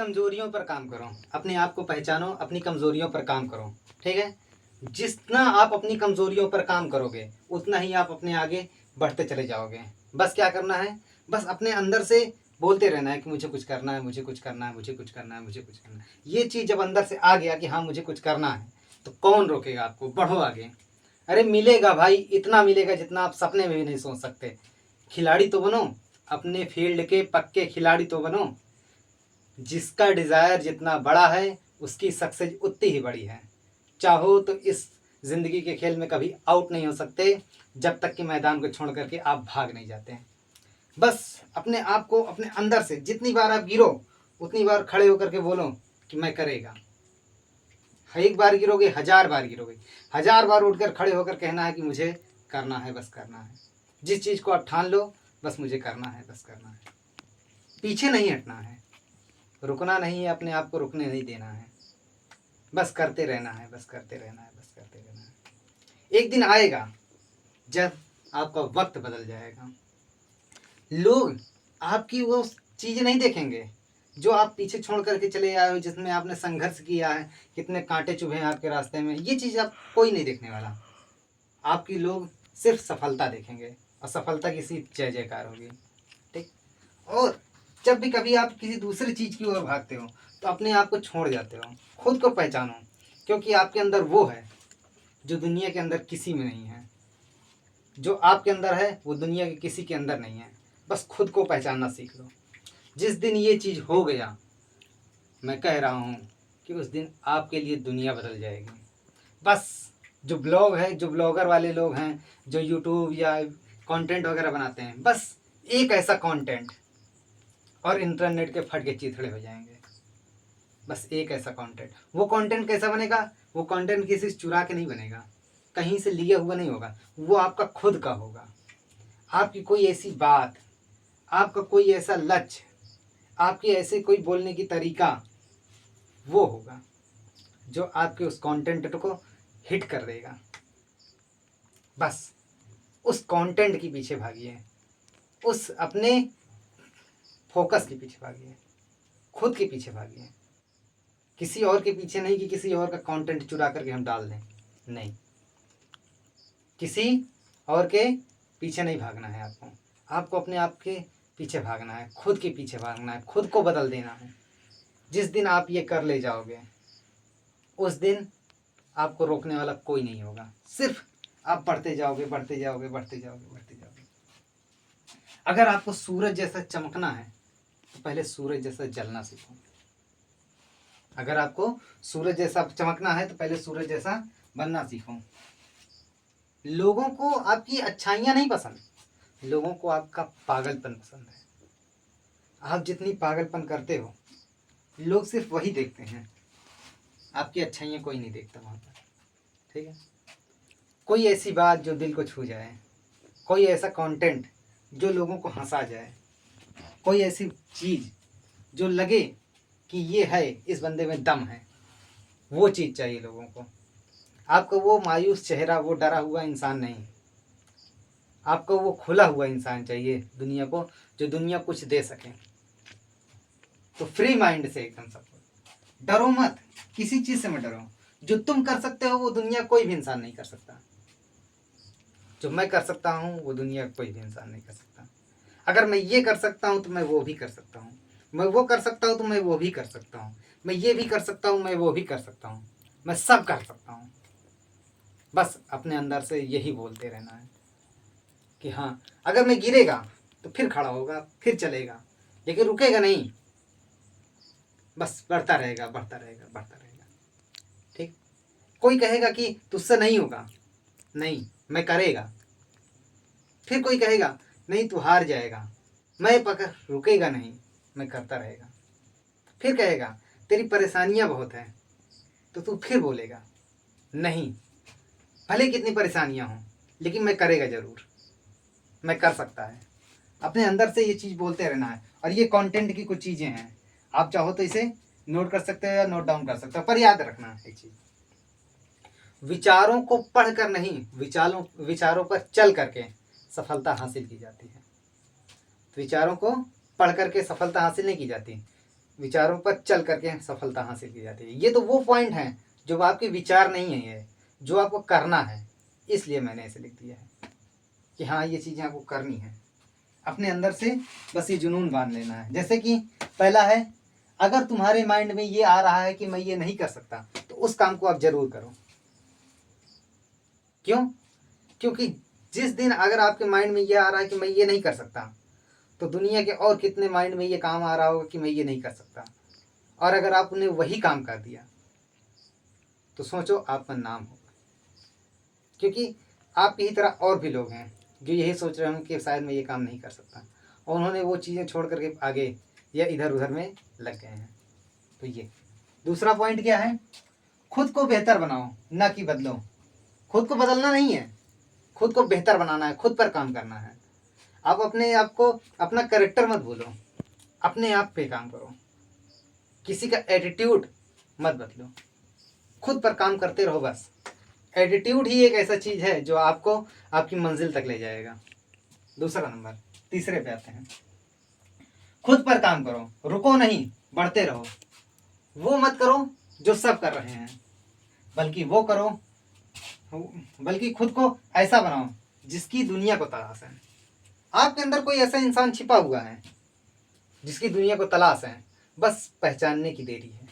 कमज़ोरियों पर काम करो, अपने आप को पहचानो, अपनी कमज़ोरियों पर काम करो। ठीक है, जितना आप अपनी कमज़ोरियों पर काम करोगे उतना ही आप अपने आगे बढ़ते चले जाओगे। बस क्या करना है, बस अपने अंदर से बोलते रहना है कि मुझे कुछ करना है, मुझे कुछ करना है, मुझे कुछ करना है, मुझे कुछ करना है। ये चीज़ जब अंदर से आ गया कि हाँ मुझे कुछ करना है, तो कौन रोकेगा आपको, बढ़ो आगे। अरे मिलेगा भाई, इतना मिलेगा जितना आप सपने में भी नहीं सोच सकते। खिलाड़ी तो बनो, अपने फील्ड के पक्के खिलाड़ी तो बनो। जिसका डिज़ायर जितना बड़ा है उसकी सक्सेस उतनी ही बड़ी है। चाहो तो इस ज़िंदगी के खेल में कभी आउट नहीं हो सकते जब तक कि मैदान को छोड़ करके आप भाग नहीं जाते। बस अपने आप को अपने अंदर से जितनी बार आप गिरो उतनी बार खड़े होकर के बोलो कि मैं करेगा। एक बार गिरोगे, 1000 बार गिरोगे, 1000 बार उठकर खड़े होकर कहना है कि मुझे करना है, बस करना है। जिस चीज़ को आप ठान लो, बस मुझे करना है, बस करना है। पीछे नहीं हटना है, रुकना नहीं है, अपने आप को रुकने नहीं देना है। बस करते रहना है, बस करते रहना है, बस करते रहना है। एक दिन आएगा जब आपका वक्त बदल जाएगा। लोग आपकी वो चीज़ नहीं देखेंगे जो आप पीछे छोड़ करके चले आए हो, जिसमें आपने संघर्ष किया है, कितने कांटे चुभे हैं आपके रास्ते में। ये चीज़ आप कोई नहीं देखने वाला। आपकी लोग सिर्फ सफलता देखेंगे और सफलता की सिर्फ जय जयकार होगी। ठीक। और जब भी कभी आप किसी दूसरी चीज़ की ओर भागते हो तो अपने आप को छोड़ जाते हो। खुद को पहचानो, क्योंकि आपके अंदर वो है जो दुनिया के अंदर किसी में नहीं है। जो आपके अंदर है वो दुनिया के किसी के अंदर नहीं है। बस खुद को पहचानना सीख लो। जिस दिन ये चीज़ हो गया, मैं कह रहा हूँ कि उस दिन आपके लिए दुनिया बदल जाएगी। बस जो ब्लॉग है, जो ब्लॉगर वाले लोग हैं, जो यूट्यूब या कंटेंट वगैरह बनाते हैं, बस एक ऐसा कंटेंट और इंटरनेट के फट के चिथड़े हो जाएंगे। बस एक ऐसा कंटेंट। वो कंटेंट कैसा बनेगा, वो कंटेंट किसी से चुरा के नहीं बनेगा, कहीं से लिया हुआ नहीं होगा, वो आपका खुद का होगा। आपकी कोई ऐसी बात, आपका कोई ऐसा लक्ष्य, आपकी ऐसे कोई बोलने की तरीका, वो होगा जो आपके उस कंटेंट को हिट कर देगा। बस उस कंटेंट के पीछे भागिए, उस अपने फोकस के पीछे भागिए, खुद के पीछे भागिए। किसी और के पीछे नहीं कि किसी और का कंटेंट चुरा करके हम डाल दें, नहीं। किसी और के पीछे नहीं भागना है आपको। आपको अपने आप के पीछे भागना है, खुद के पीछे भागना है, खुद को बदल देना है। जिस दिन आप ये कर ले जाओगे उस दिन आपको रोकने वाला कोई नहीं होगा। सिर्फ आप बढ़ते जाओगे, बढ़ते जाओगे, बढ़ते जाओगे, बढ़ते जाओगे। अगर आपको सूरज जैसा चमकना है तो पहले सूरज जैसा जलना सीखो। अगर आपको सूरज जैसा चमकना है तो पहले सूरज जैसा बनना सीखो। लोगों को आपकी अच्छाइयाँ नहीं पसंद, लोगों को आपका पागलपन पसंद है। आप जितनी पागलपन करते हो लोग सिर्फ वही देखते हैं, आपकी अच्छाइयाँ कोई नहीं देखता वहाँ पर। ठीक है। कोई ऐसी बात जो दिल को छू जाए, कोई ऐसा कंटेंट जो लोगों को हंसा जाए, कोई ऐसी चीज़ जो लगे कि ये है, इस बंदे में दम है, वो चीज़ चाहिए लोगों को। आपको वो मायूस चेहरा, वो डरा हुआ इंसान नहीं, आपको वो खुला हुआ इंसान चाहिए दुनिया को, जो दुनिया कुछ दे सके। तो फ्री माइंड से एकदम सब डरो मत, किसी चीज़ से मत डरो। जो तुम कर सकते हो वो दुनिया कोई भी इंसान नहीं कर सकता। जो मैं कर सकता हूँ वो दुनिया कोई भी इंसान नहीं कर सकता। अगर मैं ये कर सकता हूँ तो मैं वो भी कर सकता हूँ, मैं वो कर सकता हूँ तो मैं वो भी कर सकता हूँ, मैं ये भी कर सकता हूँ, मैं वो भी कर सकता हूँ, मैं सब कर सकता हूँ। बस अपने अंदर से यही बोलते रहना है कि हाँ, अगर मैं गिरेगा तो फिर खड़ा होगा, फिर चलेगा, लेकिन रुकेगा नहीं। बस बढ़ता रहेगा, बढ़ता रहेगा, बढ़ता रहेगा। ठीक। कोई कहेगा कि तुझसे नहीं होगा, नहीं, मैं करेगा। फिर कोई कहेगा नहीं तू हार जाएगा, मैं पकड़, रुकेगा नहीं, मैं करता रहेगा। फिर कहेगा तेरी परेशानियां बहुत हैं, तो तू फिर बोलेगा नहीं, भले कितनी परेशानियां हों लेकिन मैं करेगा ज़रूर, मैं कर सकता है। अपने अंदर से ये चीज़ बोलते रहना है। और ये कंटेंट की कुछ चीज़ें हैं, आप चाहो तो इसे नोट कर सकते हो या नोट डाउन कर सकते हो, पर याद रखना एक चीज़, विचारों को पढ़कर नहीं, विचारों पर चल करके सफलता हासिल की जाती है। विचारों को पढ़ करके सफलता हासिल नहीं की जाती, विचारों पर चल करके सफलता हासिल की जाती है। ये तो वो पॉइंट हैं जो आपके विचार नहीं है, ये जो आपको करना है, इसलिए मैंने ऐसे लिख दिया है कि हाँ ये चीज़ें आपको करनी है। अपने अंदर से बस ये जुनून बांध लेना है। जैसे कि पहला है, अगर तुम्हारे माइंड में ये आ रहा है कि मैं ये नहीं कर सकता, तो उस काम को आप जरूर करो। क्यों? क्योंकि जिस दिन अगर आपके माइंड में ये आ रहा है कि मैं ये नहीं कर सकता, तो दुनिया के और कितने माइंड में ये काम आ रहा होगा कि मैं ये नहीं कर सकता, और अगर आपने वही काम कर दिया तो सोचो आपका नाम होगा। क्योंकि आपकी ही तरह और भी लोग हैं जो यही सोच रहे होंगे कि शायद मैं ये काम नहीं कर सकता, और उन्होंने वो चीज़ें छोड़ करके आगे या इधर उधर में लग गए हैं। तो ये दूसरा पॉइंट क्या है, खुद को बेहतर बनाओ ना कि बदलो। खुद को बदलना नहीं है, खुद को बेहतर बनाना है, खुद पर काम करना है। आप अपने आप को, अपना कैरेक्टर मत भूलो, अपने आप पे काम करो, किसी का एटीट्यूड मत बदलो, खुद पर काम करते रहो बस। एटीट्यूड ही एक ऐसा चीज़ है जो आपको आपकी मंजिल तक ले जाएगा। दूसरा नंबर, तीसरे पे आते हैं, खुद पर काम करो, रुको नहीं, बढ़ते रहो। वो मत करो जो सब कर रहे हैं, बल्कि वो करो, बल्कि खुद को ऐसा बनाओ जिसकी दुनिया को तलाश है। आपके अंदर कोई ऐसा इंसान छिपा हुआ है जिसकी दुनिया को तलाश है, बस पहचानने की देरी है।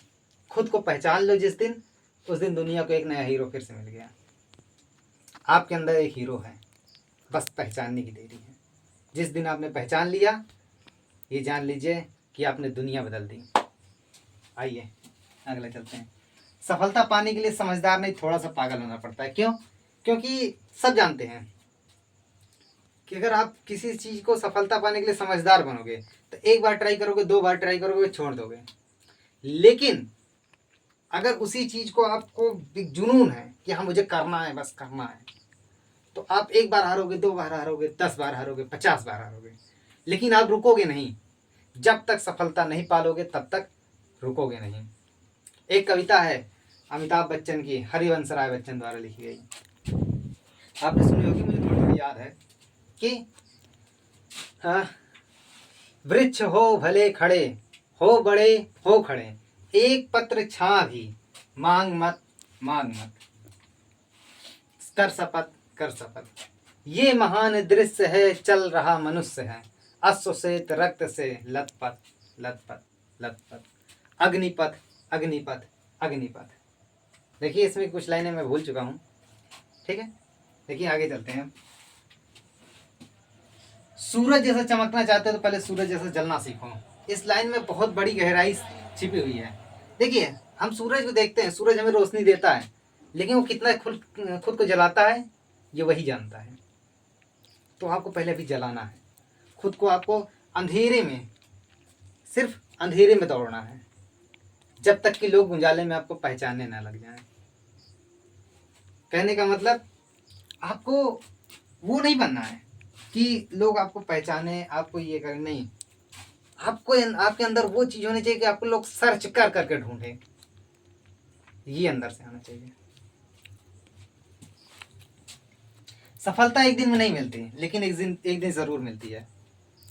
खुद को पहचान लो जिस दिन, उस दिन दुनिया को एक नया हीरो फिर से मिल गया। आपके अंदर एक हीरो है, बस पहचानने की देरी है। जिस दिन आपने पहचान लिया, ये जान लीजिए कि आपने दुनिया बदल दी। आइए अगला चलते हैं। सफलता पाने के लिए समझदार नहीं, थोड़ा सा पागल होना पड़ता है। क्यों? क्योंकि सब जानते हैं कि अगर आप किसी चीज़ को सफलता पाने के लिए समझदार बनोगे तो एक बार ट्राई करोगे, दो बार ट्राई करोगे, छोड़ दोगे। लेकिन अगर उसी चीज़ को आपको एक जुनून है कि हाँ मुझे करना है, बस करना है, तो आप एक बार हारोगे, दो बार हारोगे, 10 बार हारोगे, 50 बार हारोगे, लेकिन आप रुकोगे नहीं। जब तक सफलता नहीं पालोगे तब तक रुकोगे नहीं। एक कविता है अमिताभ बच्चन की, हरिवंश राय बच्चन द्वारा लिखी गई, आपने सुनी होगी, मुझे थोड़ी थोड़ी याद है कि हाँ, वृक्ष हो भले खड़े, हो बड़े हो खड़े, एक पत्र छां भी, मांग मत मांग मत, कर शपथ कर शपथ। ये महान दृश्य है, चल रहा मनुष्य है, अश्वेत रक्त से लथपथ लथपथ लथपथ, अग्निपथ अग्निपथ अग्निपथ। देखिए इसमें कुछ लाइनें मैं भूल चुका हूँ, ठीक है। देखिए आगे चलते हैं। सूरज जैसा चमकना चाहते हो तो पहले सूरज जैसा जलना सीखो। इस लाइन में बहुत बड़ी गहराई छिपी हुई है। देखिए हम सूरज को देखते हैं, सूरज हमें रोशनी देता है, लेकिन वो कितना खुद खुद को जलाता है ये वही जानता है। तो आपको पहले भी जलाना है खुद को। आपको अंधेरे में, सिर्फ अंधेरे में दौड़ना है जब तक कि लोग उजाले में आपको पहचानने ना लग जाएं। कहने का मतलब आपको वो नहीं बनना है कि लोग आपको पहचाने, आपको ये करें, नहीं। आपको आपके अंदर वो चीज़ होनी चाहिए कि आपको लोग सर्च कर करके ढूंढे, ये अंदर से आना चाहिए। सफलता एक दिन में नहीं मिलती, लेकिन एक दिन जरूर मिलती है।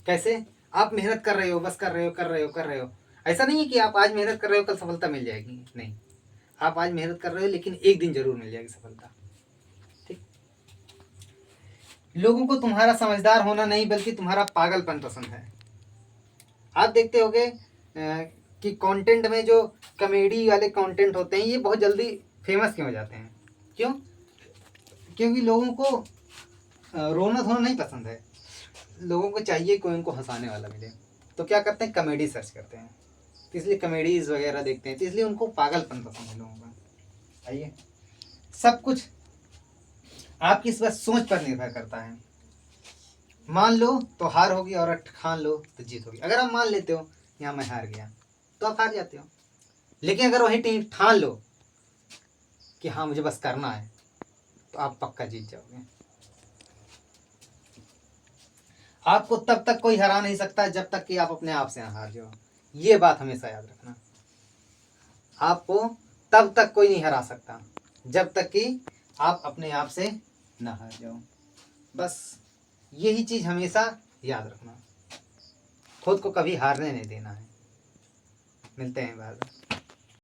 कैसे? आप मेहनत कर रहे हो, बस कर रहे हो कर रहे हो कर रहे हो। ऐसा नहीं है कि आप आज मेहनत कर रहे हो कल सफलता मिल जाएगी, नहीं। आप आज मेहनत कर रहे हो लेकिन एक दिन जरूर मिल जाएगी सफलता, ठीक। लोगों को तुम्हारा समझदार होना नहीं बल्कि तुम्हारा पागलपन पसंद है। आप देखते होगे कि कंटेंट में जो कॉमेडी वाले कंटेंट होते हैं ये बहुत जल्दी फेमस क्यों हो जाते हैं? क्यों? क्योंकि लोगों को रोना धोना नहीं पसंद है। लोगों को चाहिए कोई उनको हंसाने वाला मिले, तो क्या करते हैं, कॉमेडी सर्च करते हैं, तो इसलिए कॉमेडीज वगैरह देखते हैं, तो इसलिए उनको पागलपन पसंद है लोगों का। आइए, सब कुछ आपकी इस बस सोच पर निर्भर करता है। मान लो तो हार होगी और ठान लो तो जीत होगी। अगर आप मान लेते हो यहाँ मैं हार गया तो आप हार जाते हो, लेकिन अगर वही टीम ठान लो कि हाँ मुझे बस करना है तो आप पक्का जीत जाओगे। आपको तब तक कोई हरा नहीं सकता जब तक कि आप अपने आप से ना हार जाओ। ये बात हमेशा याद रखना। आपको तब तक कोई नहीं हरा सकता जब तक कि आप अपने आप से ना हार जाओ। बस यही चीज़ हमेशा याद रखना, खुद को कभी हारने नहीं देना है। मिलते हैं बार बार।